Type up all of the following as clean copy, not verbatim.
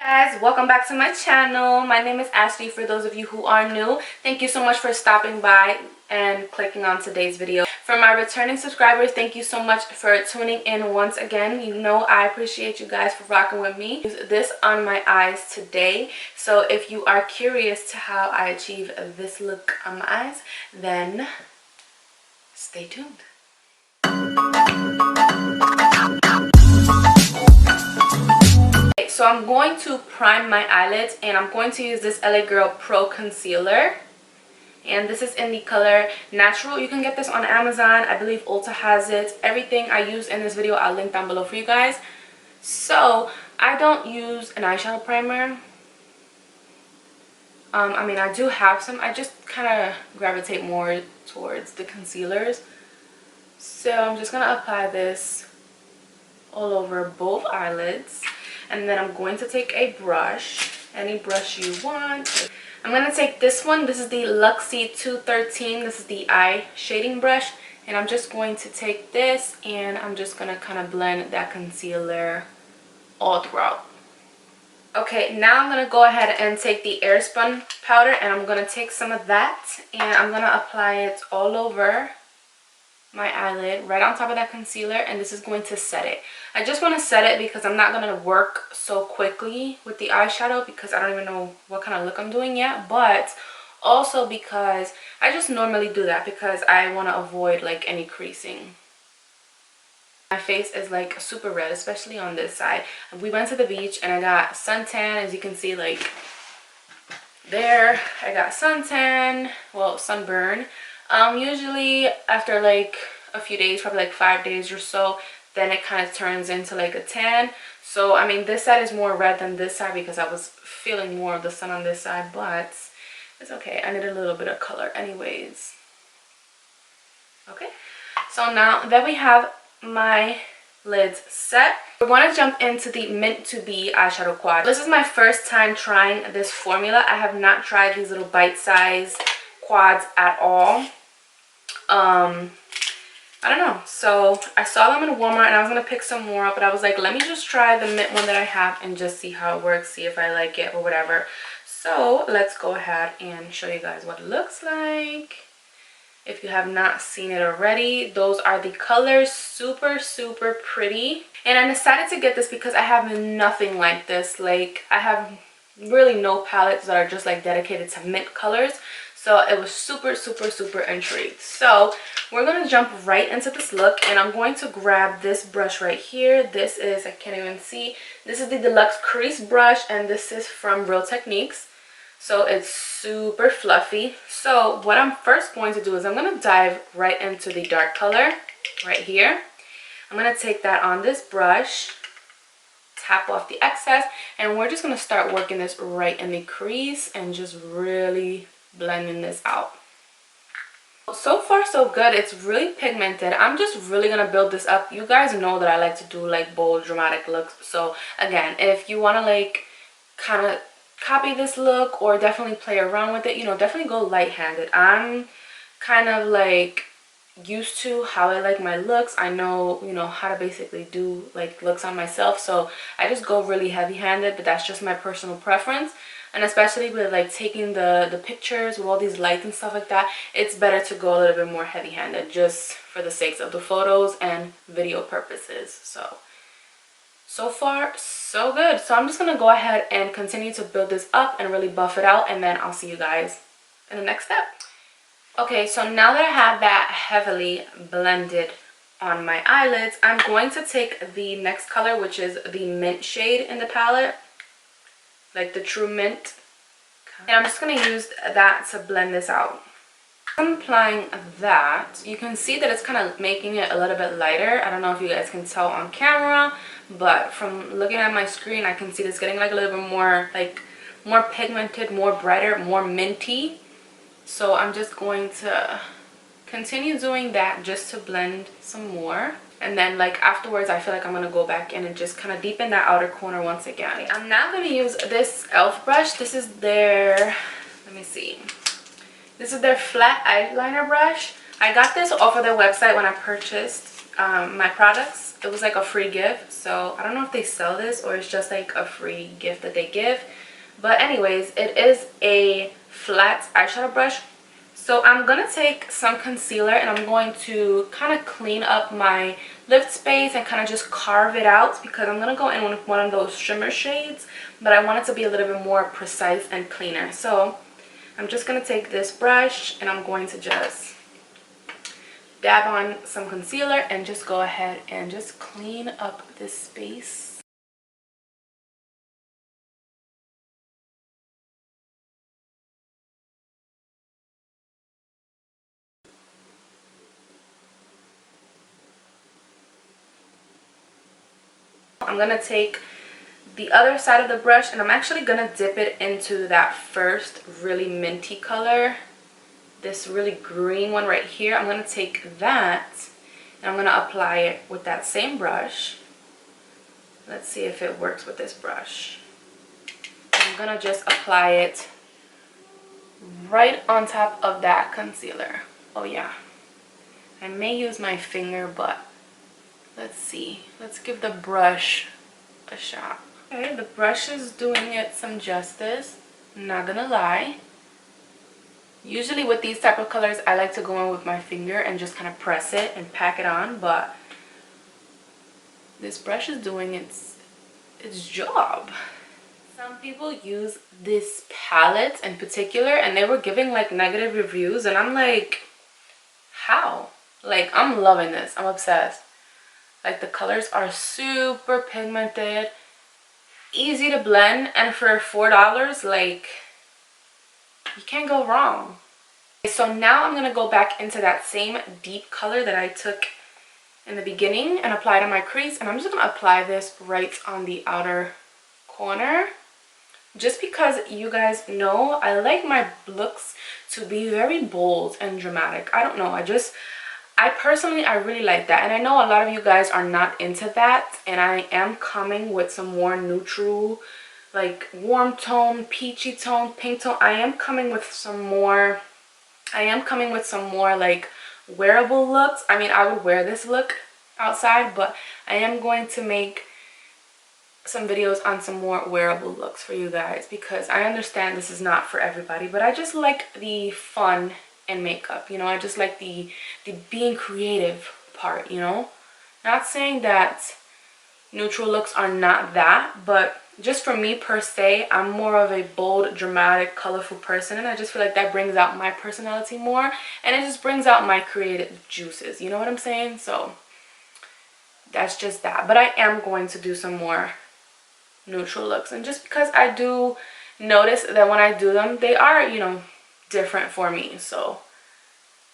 Guys, welcome back to my channel. My name is Ashley. For those of you who are new, thank you so much for stopping by and clicking on today's video. For my returning subscribers, thank you so much for tuning in once again. You know I appreciate you guys for rocking with me. Use this on my eyes today, so if you are curious to how I achieve this look on my eyes, then stay tuned. So I'm going to prime my eyelids, and I'm going to use this LA Girl Pro Concealer, and this is in the color Natural. You can get this on Amazon. I believe Ulta has it. Everything I use in this video I'll link down below for you guys. So I don't use an eyeshadow primer. I mean, I do have some. I just kind of gravitate more towards the concealers. So I'm just going to apply this all over both eyelids. And then I'm going to take a brush, any brush you want. I'm going to take this one. This is the Luxie 213. This is the eye shading brush. And I'm just going to take this and I'm just going to kind of blend that concealer all throughout. Okay, now I'm going to go ahead and take the Airspun powder, and I'm going to take some of that and I'm going to apply it all over my eyelid, right on top of that concealer, and this is going to set it. I just want to set it because I'm not going to work so quickly with the eyeshadow because I don't even know what kind of look I'm doing yet, but also because I just normally do that because I want to avoid like any creasing. My face is like super red, especially on this side. We went to the beach and I got suntan, as you can see, like there. I got suntan, well, sunburn. Usually after like a few days, probably like 5 days or so, then it kind of turns into like a tan. So I mean, this side is more red than this side because I was feeling more of the sun on this side, but it's okay. I need a little bit of color anyways. Okay, so now that we have my lids set, we're going to jump into the Mint to Be eyeshadow quad. This is my first time trying this formula. I have not tried these little bite-sized quads at all. I don't know, so I saw them in Walmart and I was gonna pick some more up, but I was like, let me just try the mint one that I have and just see how it works, see if I like it or whatever. So let's go ahead and show you guys what it looks like. If you have not seen it already, those are the colors. Super pretty. And I decided to get this because I have nothing like this. Like, I have really no palettes that are just like dedicated to mint colors. So it was super intrigued. So we're going to jump right into this look, and I'm going to grab this brush right here. This is, I can't even see, this is the Deluxe Crease Brush, and this is from Real Techniques. So it's super fluffy. So what I'm first going to do is I'm going to dive right into the dark color right here. I'm going to take that on this brush, tap off the excess, and we're just going to start working this right in the crease and just really blending this out. So far so good. It's really pigmented. I'm just really gonna build this up. You guys know that I like to do like bold dramatic looks, so again, if you want to like kind of copy this look or definitely play around with it, you know, definitely go light-handed. I'm kind of like used to how I like my looks. I know, you know, how to basically do like looks on myself, so I just go really heavy-handed, but that's just my personal preference. And especially with like taking the pictures with all these lights and stuff like that, it's better to go a little bit more heavy-handed just for the sakes of the photos and video purposes. So far so good. So I'm just gonna go ahead and continue to build this up and really buff it out, and then I'll see you guys in the next step. Okay, so now that I have that heavily blended on my eyelids, I'm going to take the next color, which is the mint shade in the palette, like the true mint, and I'm just going to use that to blend this out. I'm applying that. You can see that it's kind of making it a little bit lighter. I don't know if you guys can tell on camera, but from looking at my screen, I can see it's getting like a little bit more like more pigmented, more brighter, more minty. So I'm just going to continue doing that just to blend some more. And then like afterwards, I feel like I'm going to go back in and just kind of deepen that outer corner once again. I'm now going to use this ELF brush. This is their, let me see. This is their flat eyeliner brush. I got this off of their website when I purchased my products. it was like a free gift, so I don't know if they sell this or it's just like a free gift that they give. But anyways, it is a flat eyeshadow brush. So I'm gonna take some concealer and I'm going to kind of clean up my lip space and kind of just carve it out, because I'm gonna go in with one of those shimmer shades, but I want it to be a little bit more precise and cleaner. So I'm just gonna take this brush and I'm going to just dab on some concealer and just go ahead and just clean up this space. I'm gonna take the other side of the brush and I'm actually gonna dip it into that first really minty color, this really green one right here. I'm gonna take that and I'm gonna apply it with that same brush. Let's see if it works with this brush. I'm gonna just apply it right on top of that concealer. Oh yeah, I may use my finger, but let's see. Let's give the brush a shot. Okay, the brush is doing it some justice, not gonna lie. Usually with these type of colors, I like to go in with my finger and just kind of press it and pack it on, but this brush is doing its job. Some people use this palette in particular and they were giving like negative reviews, and I'm like, how? Like, I'm loving this. I'm obsessed. Like, the colors are super pigmented, easy to blend, and for $4, like, you can't go wrong. So now I'm gonna go back into that same deep color that I took in the beginning and apply it on my crease, and I'm just gonna apply this right on the outer corner, just because you guys know I like my looks to be very bold and dramatic. I don't know, I personally really like that, and I know a lot of you guys are not into that, and I am coming with some more neutral, like warm tone, peachy tone, pink tone. I am coming with some more like wearable looks. I mean, I would wear this look outside, but I am going to make some videos on some more wearable looks for you guys, because I understand this is not for everybody, but I just like the fun and makeup, you know. I just like the being creative part, you know. Not saying that neutral looks are not that, but just for me per se, I'm more of a bold, dramatic, colorful person, and I just feel like that brings out my personality more, and it just brings out my creative juices, you know what I'm saying? So that's just that. But I am going to do some more neutral looks, and just because I do notice that when I do them, they are, you know, different for me, so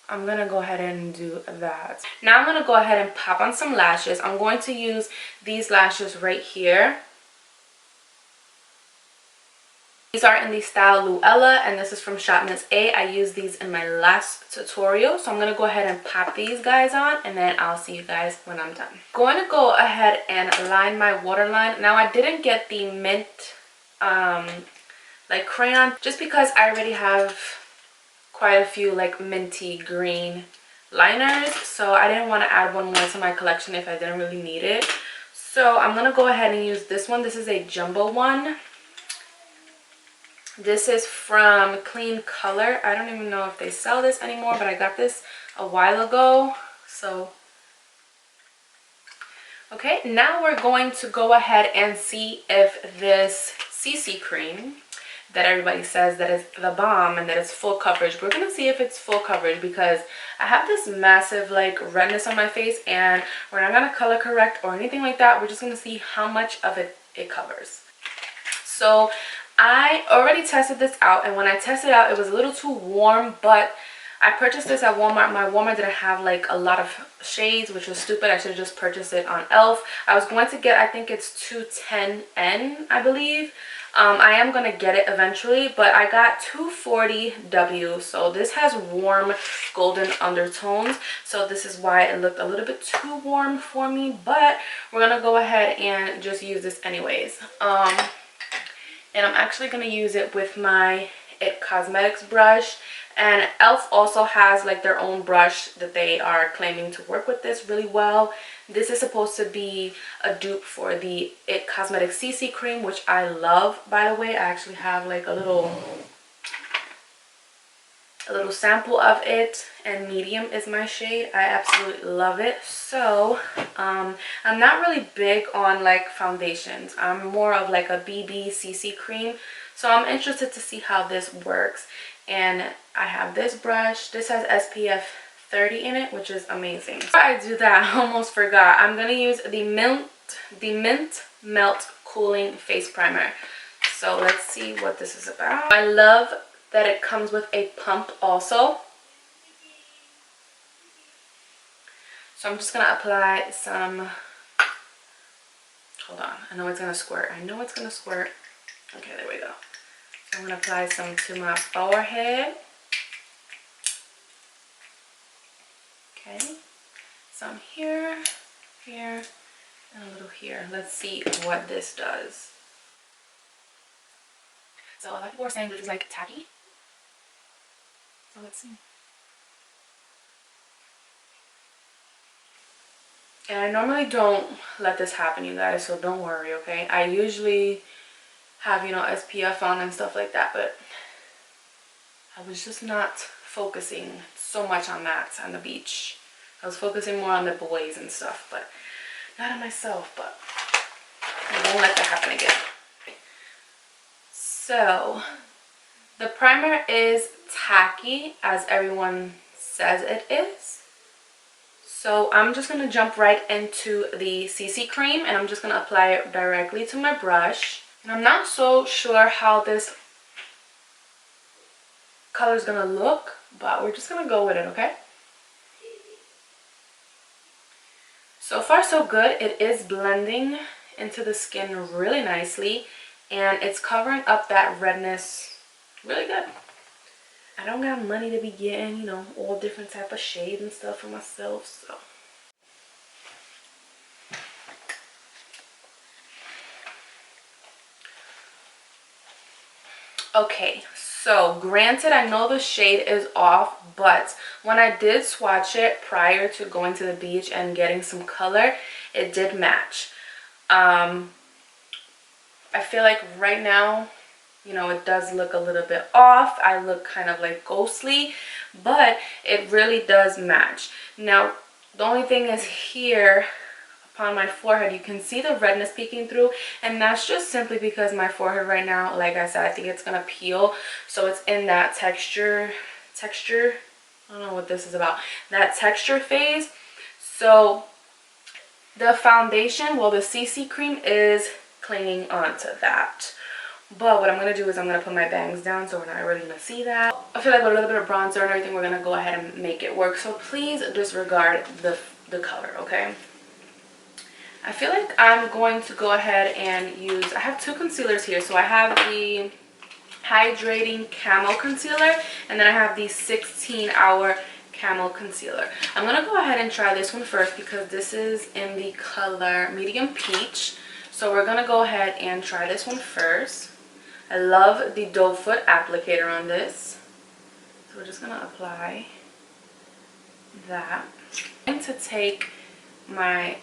I'm gonna go ahead and do that. Now I'm gonna go ahead and pop on some lashes. I'm going to use these lashes right here. These are in the style Luella, and this is from Shop Miss A. I used these in my last tutorial, so I'm gonna go ahead and pop these guys on, and then I'll see you guys when I'm done. Going to go ahead and line my waterline. Now I didn't get the mint like crayon, just because I already have quite a few like minty green liners, so I didn't want to add one more to my collection if I didn't really need it. So I'm gonna go ahead and use this one. This is a jumbo one. This is from Clean Color. I don't even know if they sell this anymore, but I got this a while ago. So okay, now we're going to go ahead and see if this CC cream that everybody says that is the bomb and that it's full coverage. We're gonna see if it's full coverage, because I have this massive like redness on my face, and we're not gonna color correct or anything like that. We're just gonna see how much of it covers. So I already tested this out, and when I tested it out, it was a little too warm, but I purchased this at Walmart. My Walmart didn't have like a lot of shades, which was stupid. I should have just purchased it on ELF. I was going to get, I think it's 210N, I believe. I am going to get it eventually, but I got 240W. So this has warm golden undertones. So this is why it looked a little bit too warm for me, but we're going to go ahead and just use this anyways. And I'm actually going to use it with my It Cosmetics brush. And ELF also has like their own brush that they are claiming to work with this really well. This is supposed to be a dupe for the It Cosmetics CC cream, which I love, by the way. I actually have like a little sample of it, and medium is my shade. I absolutely love it. So I'm not really big on like foundations. I'm more of like a BB CC cream, so I'm interested to see how this works. And I have this brush. This has SPF 30 in it, which is amazing. Before I do that, I almost forgot. I'm gonna use the Mint Melt Cooling Face Primer. So let's see what this is about. I love that it comes with a pump also. So I'm just gonna apply some, hold on, I know it's gonna squirt. I know it's gonna squirt. Okay, there we go. So I'm gonna apply some to my forehead. Okay, some here, here, and a little here. Let's see what this does. So a lot of people are saying this is like tacky. So let's see. And I normally don't let this happen, you guys, so don't worry, okay? I usually have, you know, SPF on and stuff like that, but I was just not focusing so much on that on the beach. I was focusing more on the boys and stuff, but not on myself. But I won't let that happen again. So the primer is tacky, as everyone says it is. So I'm just going to jump right into the CC cream, and I'm just going to apply it directly to my brush. And I'm not so sure how this color is going to look, but we're just going to go with it, okay? So far so good. It is blending into the skin really nicely, and it's covering up that redness really good. I don't got money to be getting, you know, all different type of shades and stuff for myself, so. Okay, so granted, I know the shade is off, but when I did swatch it prior to going to the beach and getting some color, it did match. I feel like right now, you know, it does look a little bit off. I look kind of like ghostly, but it really does match. Now, the only thing is here upon my forehead, you can see the redness peeking through, and that's just simply because my forehead right now, like I said, I think it's gonna peel, so it's in that texture, I don't know what this is about, that texture phase. So the foundation, well, the CC cream is clinging onto that. But what I'm going to do is I'm going to put my bangs down, so we're not really going to see that. I feel like with a little bit of bronzer and everything, we're going to go ahead and make it work. So please disregard the color, okay? I feel like I'm going to go ahead and use, I have two concealers here. So I have the Hydrating Camo Concealer, and then I have the 16-Hour Camo Concealer. I'm going to go ahead and try this one first because this is in the color Medium Peach. So we're going to go ahead and try this one first. I love the doe foot applicator on this. So we're just going to apply that. I'm going to take my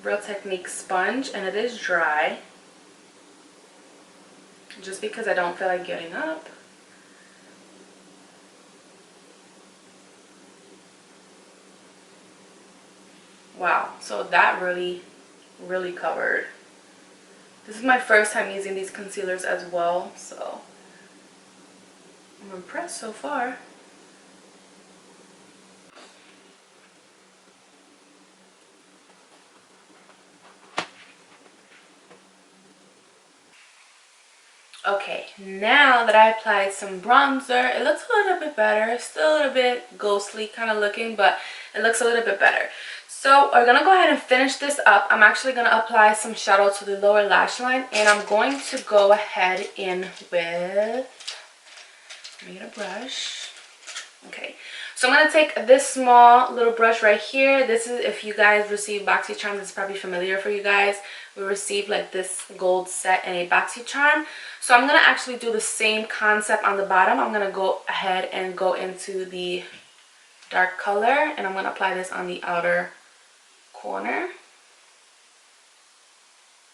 Real Technique sponge, and it is dry. Just because I don't feel like getting up. Wow, so that really covered. This is my first time using these concealers as well, so I'm impressed so far. Okay, now that I applied some bronzer, it looks a little bit better. Still a little bit ghostly kind of looking, but it looks a little bit better. So we're going to go ahead and finish this up. I'm actually going to apply some shadow to the lower lash line, and I'm going to go ahead in with, let me get a brush. Okay, so I'm going to take this small little brush right here. This is, if you guys receive BOXYCHARM, this is probably familiar for you guys. We received like this gold set in a BOXYCHARM. So I'm going to actually do the same concept on the bottom. I'm going to go ahead and go into the dark color, and I'm going to apply this on the outer corner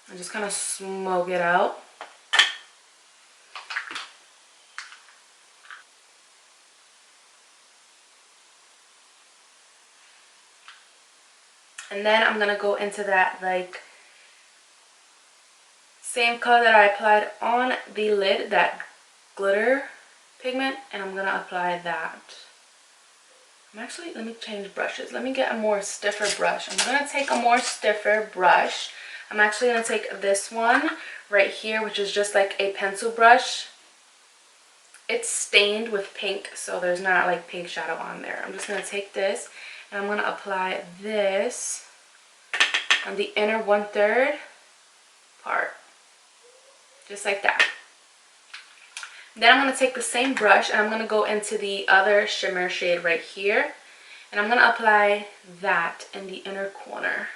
and just kind of smoke it out. And then I'm gonna go into that like same color that I applied on the lid, that glitter pigment, and I'm gonna apply that. Let me change brushes. Let me get a more stiffer brush. I'm gonna take a more stiffer brush. I'm actually gonna take this one right here, which is just like a pencil brush. It's stained with pink, so there's not like pink shadow on there. I'm just gonna take this and I'm gonna apply this on the inner 1/3 part, just like that. Then I'm going to take the same brush and I'm going to go into the other shimmer shade right here, and I'm going to apply that in the inner corner.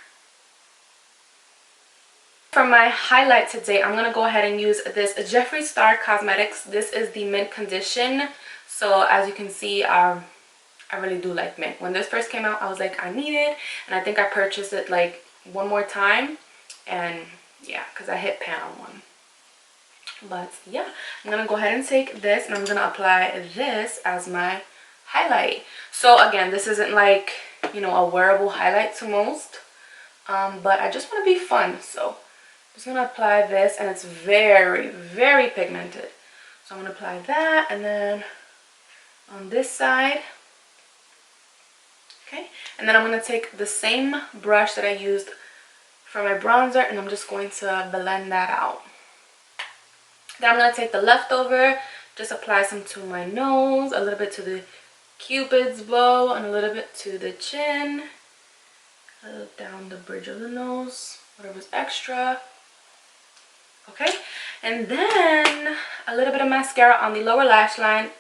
For my highlight today, I'm going to go ahead and use this Jeffree Star Cosmetics. This is the Mint Condition. So as you can see, I really do like mint. When this first came out, I was like, I need it, and I think I purchased it like one more time, and yeah, because I hit pan on one. But yeah, I'm gonna go ahead and take this and I'm gonna apply this as my highlight. So again, this isn't like, you know, a wearable highlight to most, but I just want to be fun, so I'm just gonna apply this, and it's very, very pigmented. So I'm gonna apply that, and then on this side. Okay, and then I'm going to take the same brush that I used for my bronzer, and I'm just going to blend that out. Then I'm going to take the leftover, just apply some to my nose, a little bit to the Cupid's bow, and a little bit to the chin, a little down the bridge of the nose, whatever's extra. Okay, and then a little bit of mascara on the lower lash line.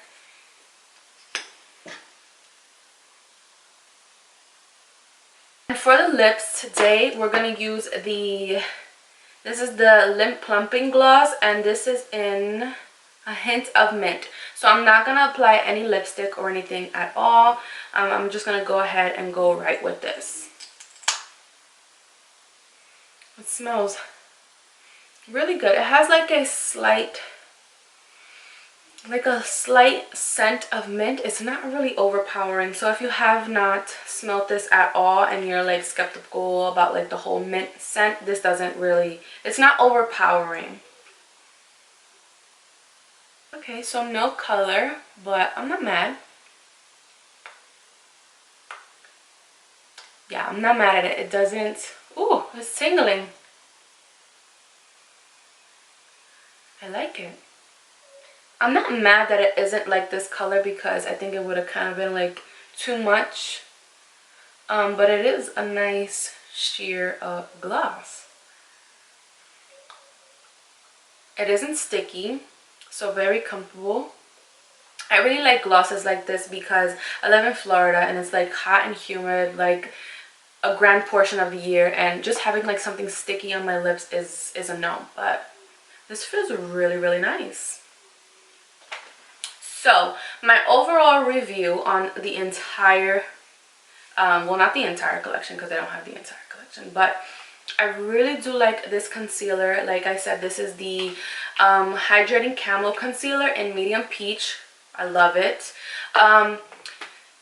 And for the lips today, we're going to use this is the Lip Plumping Gloss, and this is in a hint of mint. So I'm not going to apply any lipstick or anything at all. I'm just going to go ahead and go right with this. It smells really good. It has like a slight scent of mint. It's not really overpowering, so if you have not smelled this at all and you're like skeptical about like the whole mint scent, this doesn't really, it's not overpowering. Okay, so no color, but I'm not mad. Yeah, I'm not mad at it. It doesn't, ooh, it's tingling. I like it. I'm not mad that it isn't like this color, because I think it would have kind of been like too much. But it is a nice sheer gloss. It isn't sticky, so very comfortable. I really like glosses like this because I live in Florida and it's like hot and humid like a grand portion of the year, and just having like something sticky on my lips is a no. But this feels really, really nice. So my overall review on the entire, well, not the entire collection because I don't have the entire collection, but I really do like this concealer. Like I said, this is the Hydrating Camo Concealer in Medium Peach. I love it.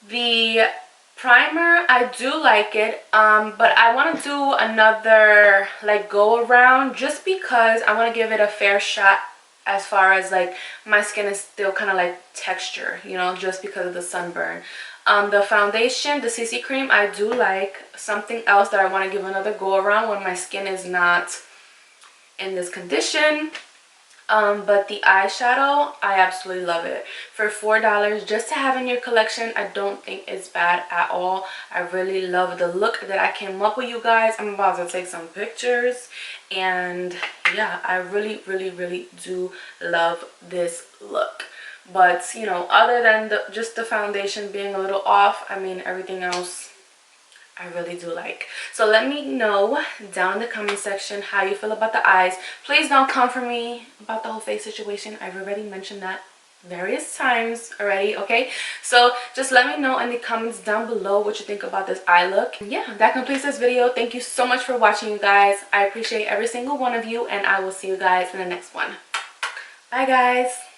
The primer, I do like it, but I want to do another like go around, just because I want to give it a fair shot as far as like my skin is still kind of like texture, you know, just because of the sunburn. The foundation, the CC cream, I do like. Something else that I want to give another go around when my skin is not in this condition. But the eyeshadow, I absolutely love it. For $4 just to have in your collection, I don't think it's bad at all. I really love the look that I came up with, you guys. I'm about to take some pictures, and yeah, I really, really, really do love this look. But you know, other than just the foundation being a little off, I mean, everything else I really do like. So let me know down in the comment section how you feel about the eyes. Please don't come for me about the whole face situation. I've already mentioned that various times already. Okay, so just let me know in the comments down below what you think about this eye look. And yeah, that completes this video. Thank you so much for watching, you guys. I appreciate every single one of you, and I will see you guys in the next one. Bye guys.